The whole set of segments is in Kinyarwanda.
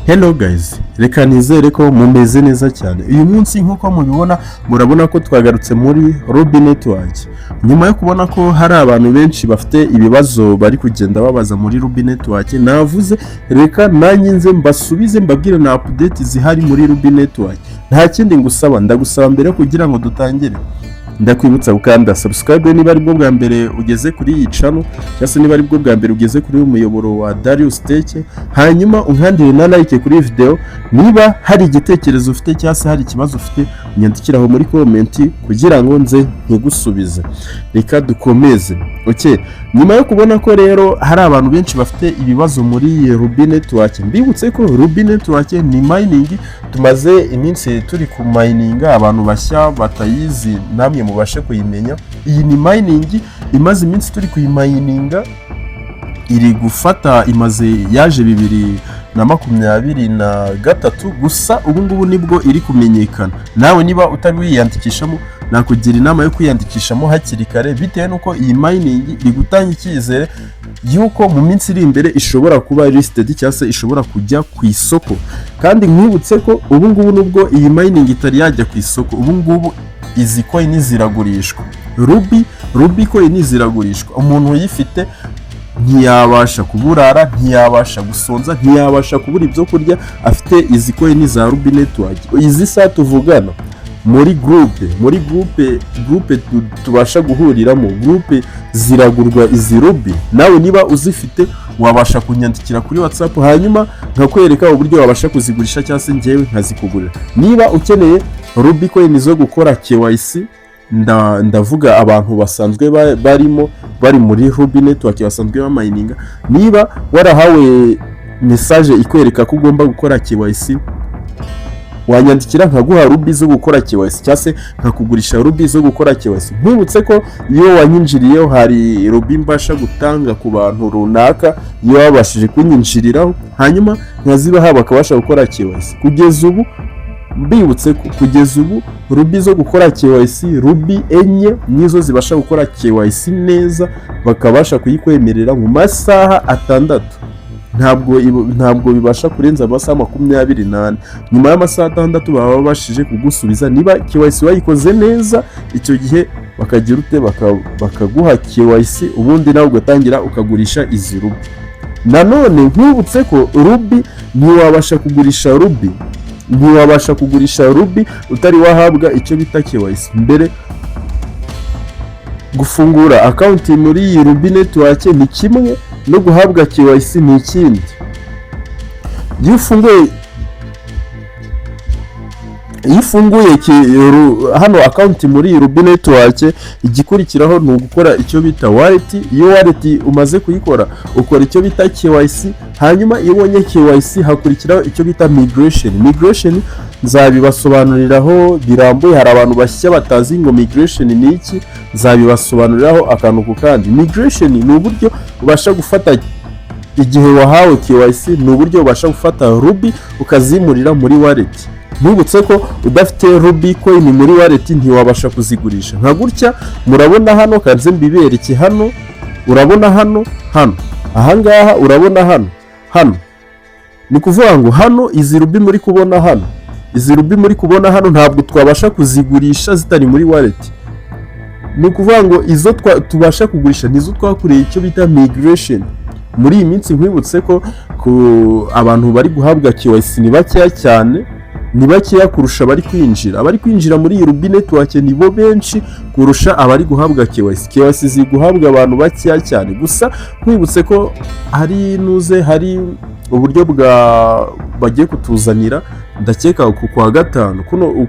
Hello guys, reka nizere ko mumeze neza cyane. Uyu munsi nkuko mubibona murabona ko twagarutse muri Rubi Network. Nyuma yo kubona ko hari abantu benshi bafite ibibazo bari kugenda babaza muri Rubi Network, navuze reka nanjye nze mbasubize mbabwire na update zihari muri Rubi Network. Nta kindi ngusaba, ndagusaba mbere kugira ngo dutangire ndakwibutsa gukanda subscribe niba ari bwo bwa mbere ugeze kuri iyi channel, cyangwa se niba ari bwo bwa mbere ugeze kuri uyu muyoboro wa Darius Tech, hanyuma unkandire na like kuri video. Niba hari igitekerezo ufite cyangwa se hari ikibazo ufite, nyandikiraho muri comment kugira ngo nze nkigusubize. Reka dukomeze. Okay, nyuma yo kubona ko rero hari abantu benshi bafite ibibazo muri Rubi Network, mbibutse ko Rubi Network ni mining. Tumaze iminsi turi ku mining, abantu bashya batayizi namwe mubashe kuyimenya. Iyi ni mining imaze iminsi turi kuyimayininga, iri gufata imaze yaje 2023 gusa ubu ngubu nibwo iri kumenyekana. Nawe niba utari wiyandikishamo, nakugira inama yo kwiyandikishamo hakiri kare, bitewe nuko iyi mining iri gutanga icyizere yuko mu minsi iri imbere ishobora kuba listed cyangwa se ishobora kujya ku isoko. Kandi mwibutse ko ubu ngubu nubwo iyi mining itari yajya ku isoko, ubu ngubu izi coin ziragurishwa. Rubi coin ziragurishwa. Umuntu uyifite ntiyabasha kuburara, ntiyabasha gusonza, ntiyabasha kubura ibyo kurya afite izi coin za Rubi Network. Izi saa tuvugana muri groupe tubasha guhuriramo, groupe ziragurwa izi Rubi. Nawe niba uzifite wabasha kunyandikira kuri WhatsApp, hanyuma nkakwereka uburyo wabasha kuzigurisha cyangwa se njyewe nkazikugurira. Niba ukeneye Rubi coin zo gukora KYC, ndavuga abantu basanzwe bari muri Rubi Network basanzwe bamininga, niba warahawe message ikwereka ko ugomba gukora KYC, wanyandikira nkaguha Rubi zo gukora KYC cyangwa se nkakugurisha Rubi zo gukora KYC. Nkwibutse ko iyo wanyinjiriyeho hari Rubi mbasha gutanga ku bantu runaka, iyo babashije kunyinjiriraho hanyuma nkazibaha bakabasha gukora KYC. Kugeza ubu mbibutse ko kugeza ubu Rubi zo gukora KYC, Rubi enye nizo zibasha gukora KYC neza, bakabasha kuyikwemerera mu masaha 6. Ntabwo bibasha kurenza amasaha 28. Nyuma y'amasaha 6 baba babashije kugusubiza niba KYC wayikoze neza. Icyo gihe bakagira ute, bakaguha KYC, ubundi nawe ugatangira ukagurisha izi Rubi. Nanone nkibutse ko Rubi ntiwabasha kugurisha Rubi utari wahabwa icyo bita KYC mbere. Gufungura account muri iyi Rubi Network ni kimwe, no guhabwa KYC ni ikindi. Yifunguye hano account muri Rubi Network, igikurikiraho ni ugukora icyo bita wallet. Iyo wallet umaze kuyikora ukora icyo bita KYC, hanyuma iyo ubonye KYC hakurikiraho icyo bita migration. Nzabibasobanuriraho birambuye, hari abantu bashya batazi ngo migration ni iki, nzabibasobanuriraho akantu ku kandi. Migration ni uburyo ubasha gufata igihe wahawe KYC, ni uburyo ubasha gufata Rubi ukazimurira muri wallet. Mwibutse ko udafite Rubi coin muri wallet ntiwabasha kuzigurisha. Nka gutya murabona hano, kanze mbibereke hano, urabona hano ahangaha, urabona hano ni kuvuga ngo hano izi Rubi muri kubona hano ntabwo twabasha kuzigurisha zitari muri wallet. Ni kuvuga ngo izo tubasha kugurisha nizo twakureye icyo bita migration. Muri iyi minsi nkwibutse ko abantu bari guhabwa KYC ni bakeya cyane, ni bakeya kurusha abari kwinjira muri Rubi Network nibo benshi kurusha abari guhabwa KYC. KYC ziguhabwa abantu bakeya cyane. Gusa nkwibutse ko hari uburyo bagiye kutuzanira, ndakeka ku kwa gatanu,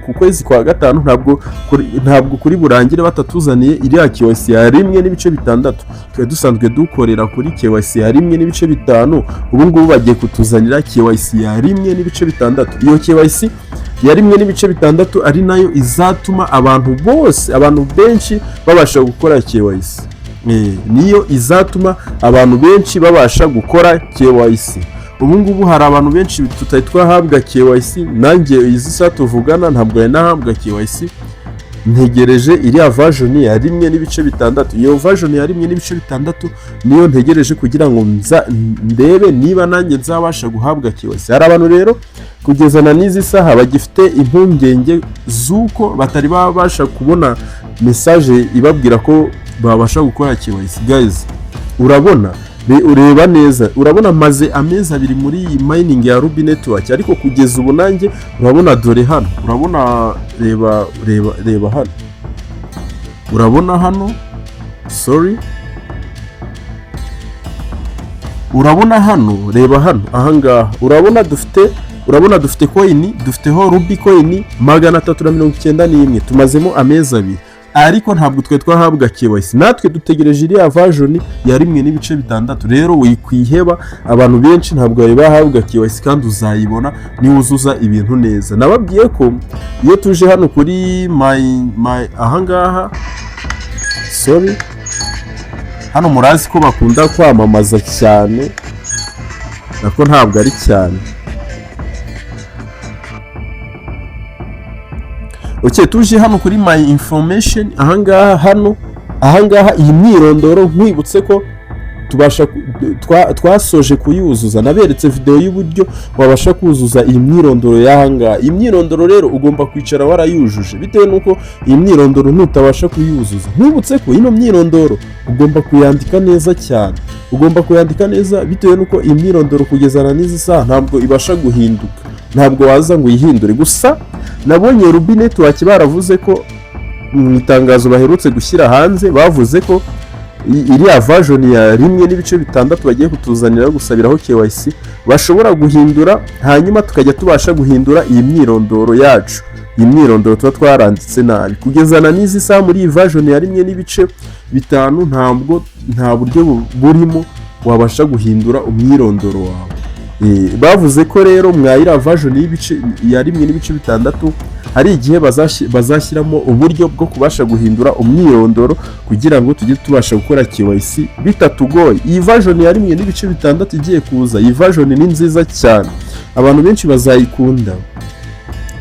ku kwezi kwa gatanu, ntabwo kuri burangire batatuzaniye iriya KYC ya 1.6. Twe dusanzwe dukorera kuri KYC ya 1.5. ubu ngubu bagiye kutuzanira KYC ya 1.6. Iyo KYC ya 1.6 ari nayo izatuma abantu benshi babasha gukora KYC. Niyo izatuma abantu benshi babasha gukora KYC. Ubu ngubu hari abantu benshi tutari twahabwa KYC, nanjye izi saa tuvugana ntabwo nahabwa KYC. ntegereje iriya version ya 1.6. Iyo version ya 1.6 niyo ntegereje kugira ngo ndebe niba nanjye nzabasha guhabwa KYC. Hari abantu rero kugezana n'izi saha bagifite impungenge zuko batari babasha kubona message ibabwira ko babasha gukora KYC. Guys, urabona ureba neza, urabona maze amezi 2 muri iyi mining ya Rubi Network, ariko kugeza ubu nanjye urabona dore hano, urabona reba hano, urabona hano, sorry, urabona hano, reba hano, ahangaha urabona dufite coin, dufiteho Rubi coin 391, tumazemo amezi 2, ariko ntabwo twe twahabwa KYC. Natwe dutegereje iriya version ya 1.6. Rero wikwiheba, abantu benshi ntabwo bari bahabwa KYC kandi uzayibona ni wuzuza ibintu neza. Nababwiye ko iyo tuje hano kuri my ahangaha, sorry, hano murazi ko bakunda kwamamaza cyane, nako ntabwo ari cyane. Okay, tuje hano kuri my information, ahangaha iyi myirondoro, nkwibutse ko twasoje kuyuzuza. Naberetse video y'uburyo wabasha kuzuza iyi myirondoro y'ahangaha. Iyi myirondoro rero ugomba kwicara warayujuje, bitewe nuko iyi myirondoro nutabasha kuyuzuza. Nkwibutse ko ino myirondoro ugomba kuyandika neza cyane, ugomba kuyandika neza, bitewe nuko iyi myirondoro kugezana n'izi saha ntabwo ibasha guhinduka, ntabwo waza ngo uyihindure. Gusa nabonye Rubi Network baravuze ko mu itangazo baherutse gushyira hanze, bavuze ko iriya version ya 1.6 bagiye kutuzanira gusabiraho KYC bashobora guhindura, hanyuma tukajya tubasha guhindura iyi myirondoro yacu, iyi myirondoro tuba twaranditse nabi. Kugezana n'izi saha muri iyi version ya 1.5 nta buryo burimo wabasha guhindura umwirondoro wawe. Bavuze ko rero mwayira version ya 1.6 hari igihe bazashyiramo uburyo bwo kubasha guhindura umwirondoro kugira ngo tujye tubasha gukora KYC bitatugoye. Iyi version ya 1.6 igiye kuza, iyi version ni nziza cyane, abantu benshi bazayikunda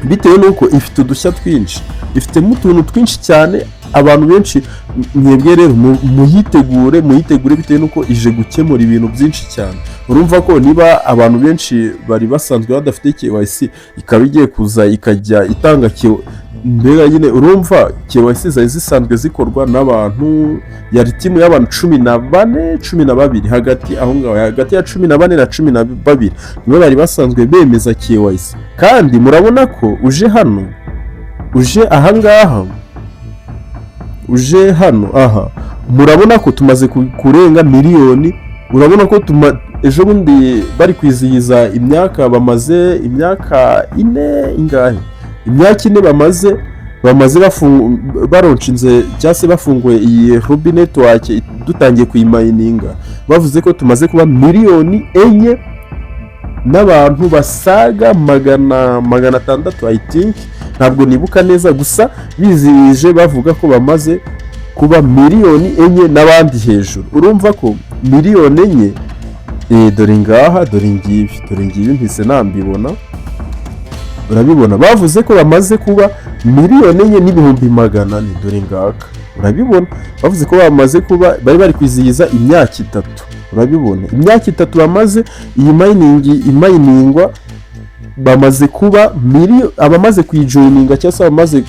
bitewe nuko ifite udushya twinshi, ifitemo utuntu twinshi cyane. Abantu benshi mwebwe rero muyitegure bitewe nuko ije gukemura ibintu byinshi cyane. Urumva ko niba abantu benshi bari basanzwe badafite KYC, ikaba igiye kuza ikajya itanga mbega nyine, urumva KYC zari zisanzwe zikorwa n'abantu, yari timu y'abantu 12 hagati aho ngaho, hagati ya 14 na 12 nibo bari basanzwe bemeza KYC. Kandi murabona ko uje hano aha, murabona ko tumaze kurenga miliyoni. Urabona ko ejo bundi bari kwizihiza imyaka, bamaze imyaka 4 ingahe, imyaka 4 bamaze baronshinze cyase bafunguye iyi Rubi Network dutangiye kuyimayininga. Bavuze ko tumaze kuba miliyoni 4 n'abantu basaga 600 I think, ntabwo nibuka neza, gusa bizihije bavuga ko bamaze kuba miliyoni 4 n'abandi hejuru. Urumva ko miliyoni 4, dore ngaha, dore ngibi mpise nambibona, urabibona. Bavuze ko bamaze kuba miliyoni 4 n'ibihumbi 400, dore ngaka, urabibona. Bavuze ko bamaze kuba bari kwizihiza imyaka 3, urabibona, imyaka 3 bamaze iyi miningwa, bamaze kuba abamaze kuyijoininga cyangwa se abamaze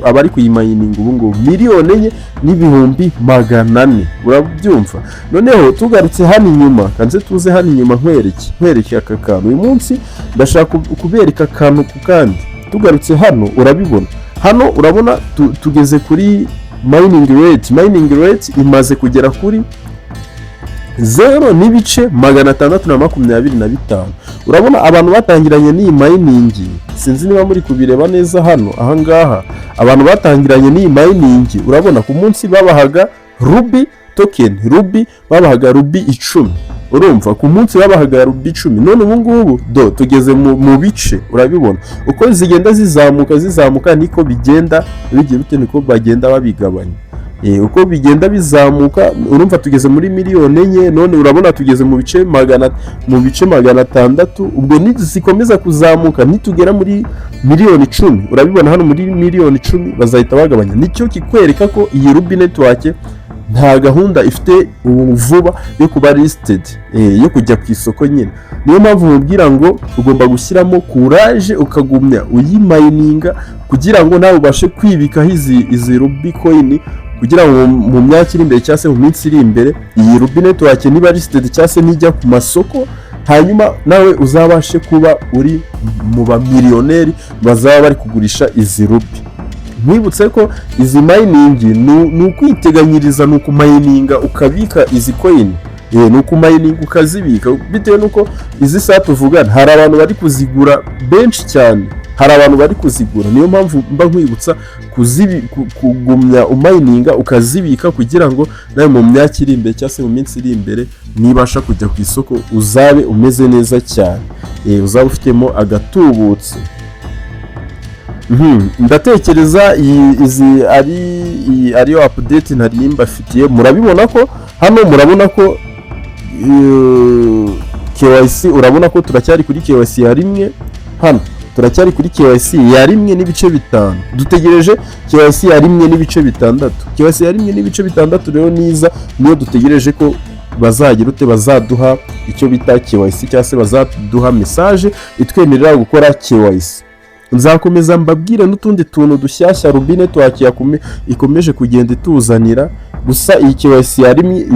abari kuyimayininga ubu ngubu miliyoni 4 n'ibihumbi 400, urabyumva. Noneho tugarutse hano inyuma, kanze tuze hano inyuma nkwereke aka kantu. Uyu munsi ndashaka kubereka akantu ku kandi. Tugarutse hano, urabibona hano, urabona tugeze kuri mining rate imaze kugera kuri 0.625. Urabona abantu batangiranye n'iyi mining, sinzi niba muri kubireba neza hano, ahangaha abantu batangiranye n'iyi mining, urabona ku munsi babahaga Rubi token, babahaga Rubi 10. Urumva ku munsi babahaga Rubi 10, none ubu ngubu tugeze mu bice, urabibona uko zigenda zizamuka niko bigenda bigiye bite, niko bagenda babigabanya. uko bigenda bizamuka urumva tugeze muri miliyoni enye, none urabona tugeze mu bice 600, ubwo nizikomeza kuzamuka nitugera muri miliyoni 10, urabibona hano muri miliyoni 10 bazahita bagabanya. Nicyo kikwereka ko iyi Rubi Network nta gahunda ifite vuba yo kuba listed, yo kujya ku isoko nyine. Niyo mpamvu mubwira ngo ugomba gushyiramo courage ukagumya uyimayininga kugira ngo nawe ubashe kwibikaho izi Rubi coin, kugira ngo mu myaka iri imbere cyangwa se mu minsi iri imbere iyi Rubi Network niba listed cyangwa se nijya ku masoko, hanyuma nawe uzabashe kuba uri mu bamiliyoneri bazaba bari kugurisha izi Rubi. Mwibutse ko izi mining ni ukwiteganyiriza, ni ukumayininga ukabika izi coin, ni ukumayininga ukazibika, bitewe nuko izi saa tuvugana hari abantu bari kuzigura benshi cyane, hari abantu bari kuzigura. Niyo mpamvu mba nkwibutsa kugumya umayininga ukazibika kugira ngo nawe mu myaka iri imbere cyangwa se mu minsi iri imbere nibasha kujya ku isoko uzabe umeze neza cyane, uzabe ufitemo agatubutse. Ndatekereza izi ariyo update nari mbafitiye. Murabibona ko hano, murabona ko KYC, urabona ko turacyari kuri KYC ya rimwe, hano turacyari kuri KYC ya rimwe n'ibice 5, dutegereje KYC ya rimwe n'ibice 6. KYC ya rimwe n'ibice 6 rero niyo dutegereje ko bazagira bazaduha icyo bita KYC cyangwa se bazaduha message itwemerera gukora KYC. Nzakomeza mbabwire n'utundi tuntu dushyashya Rubi Network ikomeje kugenda ituzanira. Gusa iyi KYC ya rimwe,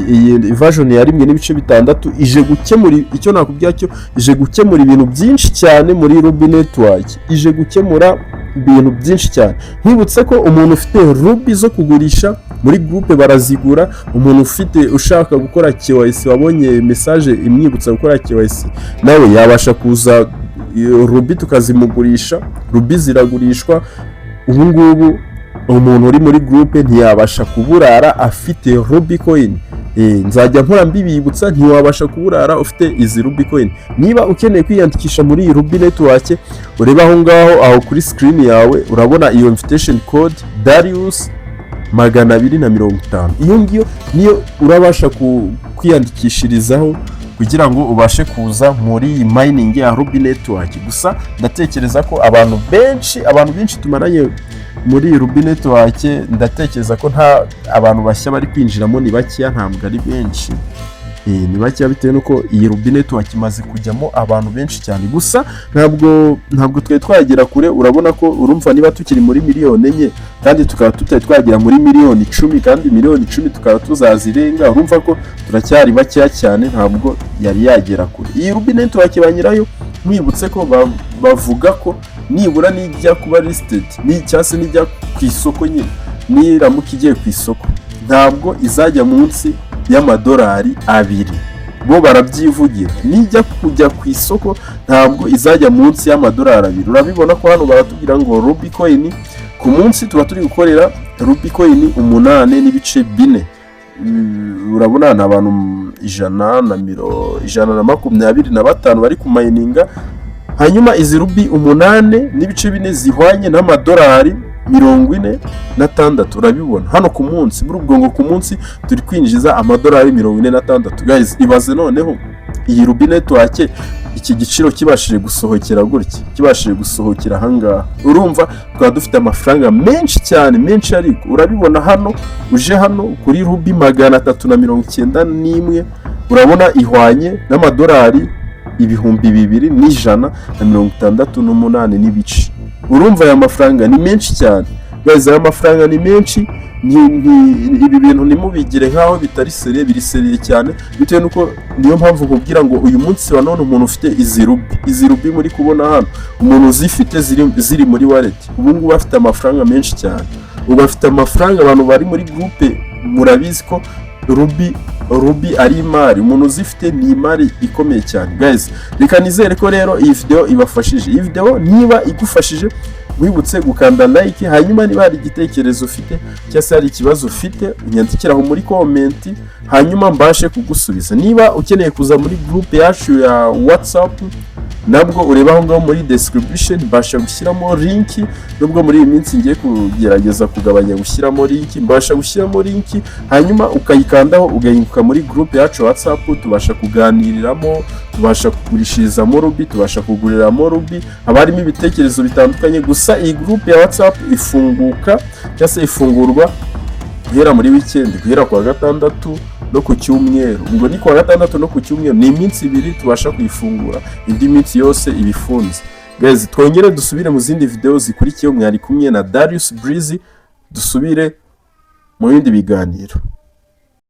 iyi version ya rimwe n'ibice 6 ije gukemura icyo nakubwira cyo, ije gukemura ibintu byinshi cyane muri Rubi Network, ije gukemura ibintu byinshi cyane. Nkibutse ko umuntu ufite Rubi zo kugurisha muri groupe barazigura, umuntu ushaka gukora KYC wabonye message imwibutsa gukora KYC, nawe yabasha kuza Rubi tukazimugurisha. Rubi ziragurishwa ubu ngubu, umuntu uri muri groupe ntiyabasha kuburara afite Rubi coin. Nzajya nkora mbibibutsa, ntiwabasha kuburara ufite izi Rubi coin. Niba ukeneye kwiyandikisha muri iyi Rubi Network, ureba aho kuri screen yawe urabona iyo invitation code Darius 250. Iyo ngiyo niyo urabasha kwiyandikishirizaho kugira ngo ubashe kuza muri iyi mining ya Rubi Network. Gusa ndatekereza ko abantu benshi tumaranye muri Rubi Network, ndatekereza ko nta abantu bashya bari kwinjiramo, ni bakeya, ntabwo ari benshi, ni bakeya bitewe nuko iyi Rubi Network imaze kujyamo abantu benshi cyane. Gusa ntabwo twagera kure. Urabona ko urumva niba tukiri muri miliyoni enye kandi tukaba twagera muri miliyoni 10, kandi miliyoni 10 tukaba tuzazirenga, urumva ko turacyari bakeya cyane, ntabwo yari yagera kure. Iyi Rubi Network banyirayo, mwibutse ko bavuga ko nibura nijya kuba listed cyangwa se nijya ku isoko nyine, niramuka igiye ku isoko ntabwo izajya munsi $2. Bo barabyivugira, nijya kujya ku isoko ntabwo izajya munsi $2. Urabibona ko hano baratubwira ngo Rubi coin ku munsi tuba turi gukorera Rubi coin 8.4. Urabona na abantu 125 bari kumayininga, hanyuma izi Rubi 8.4 zihwanye $46. Urabibona hano ku munsi, muri ubwo ngo ku munsi turi kwinjiza $46. Guys, ibaze noneho iyi Rubi Network iki giciro kibashije gusohokera gutya, kibashije gusohokera ahangaha, urumva twaba dufite amafaranga menshi cyane, menshi. Ariko urabibona hano, uje hano kuri Rubi 391, urabona ihwanye $2,268 n'ibice. Urumva aya mafaranga ni menshi cyane. Guys, aya mafaranga ni menshi. Ibi bintu nimubigire nkaho bitari biri seriye cyane, bitewe nuko niyo mpamvu nkubwira ngo uyu munsi wa none umuntu ufite izi Rubi muri kubona hano, umuntu uzifite ziri muri wallet, ubu ngubu afite amafaranga menshi cyane. Ubu afite amafaranga, abantu bari muri groupe murabizi ko Rubi ari imari, umuntu uzifite ni imari ikomeye cyane. Guys, reka nizere ko rero iyi video ibafashije. Iyi video niba igufashije, wibutse gukanda like, hanyuma niba hari igitekerezo ufite cyangwa se hari ikibazo ufite unyandikiraho muri comment, hanyuma mbashe kugusubiza. Niba ukeneye kuza muri group yacu ya WhatsApp, nabwo ureba aho ngaho muri description mbasha gushyiramo link, nubwo muri iyi minsi ngiye kugerageza kugabanya gushyiramo link, mbasha gushyiramo link hanyuma ukayikandaho ugahinguka muri group yacu WhatsApp, tubasha kuganiriramo, tubasha kugurishirizamo Rubi, tubasha kuguriramo Rubi, haba harimo ibitekerezo bitandukanye. Gusa iyi group ya WhatsApp ifunguka cyangwa se ifungurwa guhera muri weekend, guhera kwa gatandatu no ku cyumweru. Ubwo ni kwa gatandatu no ku cyumweru, ni iminsi ibiri tubasha kuyifungura, indi minsi yose ibifunze. Guys, twongere dusubire mu zindi video zikurikiyeho. Mwari kumwe na Darius Breezy, dusubire mu bindi biganiro.